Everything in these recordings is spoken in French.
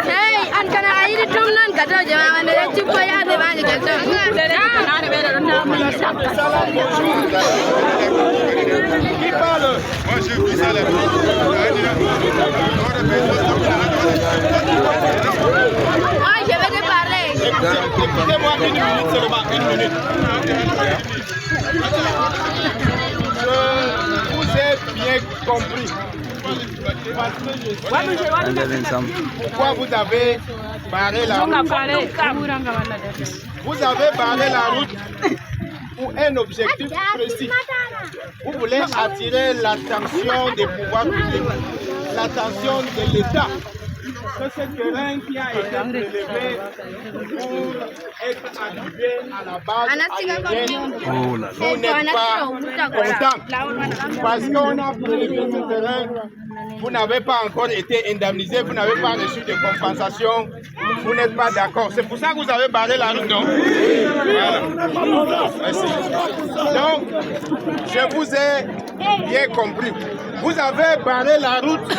Hey, ankana ayiri tumnan gato jama ande chukko ya de bani gato. Qui parle? Moi je vous salue. Moi je vais te parler. Écoutez-moi une minute seulement, une minute. Je vous ai bien compris. Pourquoi vous avez barré la route? Vous avez barré la route pour un objectif précis. Vous voulez attirer l'attention des pouvoirs publics, l'attention de l'État. C'est ce terrain qui a été prélevé pour être arrivé à la base aérienne. Vous n'êtes pas content parce qu'on a prélevé ce terrain. Vous n'avez pas encore été indemnisé, vous n'avez pas reçu de compensation, vous n'êtes pas d'accord. C'est pour ça que vous avez barré la route, non? Voilà. Merci. Donc, je vous ai bien compris. Vous avez barré la route.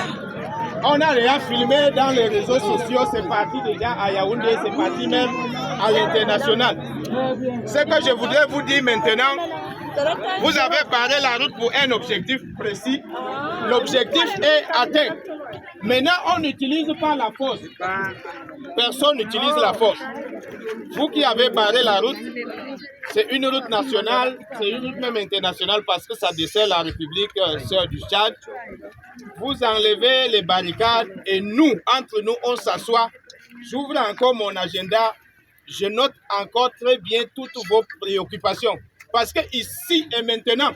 On a déjà filmé dans les réseaux sociaux, c'est parti déjà à Yaoundé, c'est parti même à l'international. Ce que je voudrais vous dire maintenant, vous avez barré la route pour un objectif précis. L'objectif est atteint. Maintenant, on n'utilise pas la force. Personne n'utilise la force. Vous qui avez barré la route, c'est une route nationale, c'est une route même internationale parce que ça dessert la République sœur du Tchad. Vous enlevez les barricades et nous, entre nous, on s'assoit. J'ouvre encore mon agenda. Je note encore très bien toutes vos préoccupations. Parce que ici et maintenant,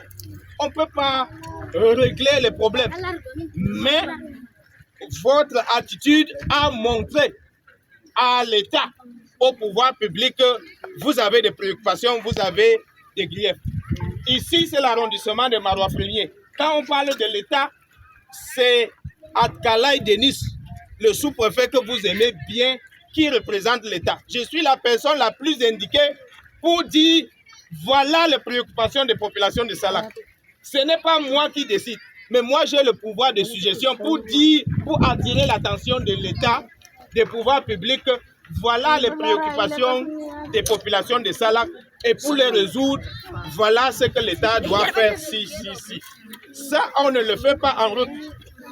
on ne peut pas régler les problèmes. Mais votre attitude a montré à l'État, au pouvoir public, que vous avez des préoccupations, vous avez des griefs. Ici, c'est l'arrondissement de Maroua-Frenier. Quand on parle de l'État, c'est Adkalaï Denis, le sous-préfet que vous aimez bien, qui représente l'État. Je suis la personne la plus indiquée pour dire voilà les préoccupations des populations de Salak. Ce n'est pas moi qui décide, mais moi j'ai le pouvoir de suggestion pour dire, pour attirer l'attention de l'État, des pouvoirs publics. Voilà les préoccupations des populations de Salak et pour les résoudre, voilà ce que l'État doit faire. Si. Ça, on ne le fait pas en route.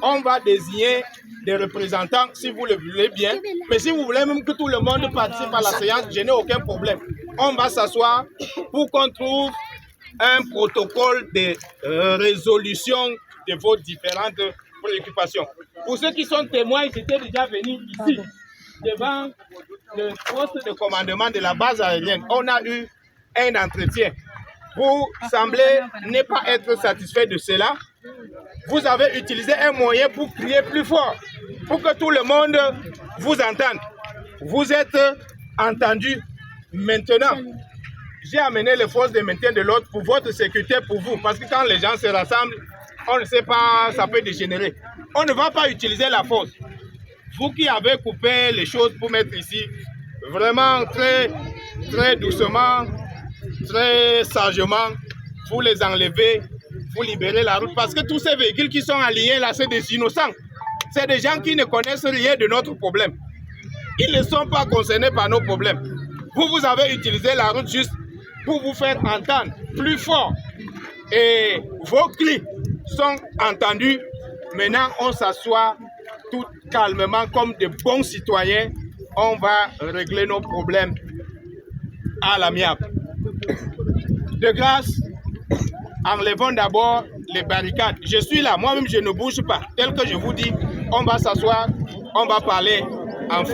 On va désigner des représentants si vous le voulez bien. Mais si vous voulez même que tout le monde participe à la séance, je n'ai aucun problème. On va s'asseoir pour qu'on trouve un protocole de résolution de vos différentes préoccupations. Pour ceux qui sont témoins, j'étais déjà venu ici, devant le poste de commandement de la base aérienne. On a eu un entretien. Vous semblez ne pas être satisfait de cela. Vous avez utilisé un moyen pour crier plus fort, pour que tout le monde vous entende. Vous êtes entendu. Maintenant, j'ai amené les forces de maintien de l'ordre pour votre sécurité, pour vous. Parce que quand les gens se rassemblent, on ne sait pas, ça peut dégénérer. On ne va pas utiliser la force. Vous qui avez coupé les choses pour mettre ici, vraiment très doucement, très sagement, vous les enlevez, vous libérez la route. Parce que tous ces véhicules qui sont alignés là, c'est des innocents. C'est des gens qui ne connaissent rien de notre problème. Ils ne sont pas concernés par nos problèmes. Vous avez utilisé la route juste pour vous faire entendre plus fort. Et vos cris sont entendus. Maintenant, on s'assoit tout calmement comme de bons citoyens. On va régler nos problèmes à l'amiable. De grâce, enlevons d'abord les barricades. Je suis là, moi-même je ne bouge pas. Tel que je vous dis, on va s'asseoir, on va parler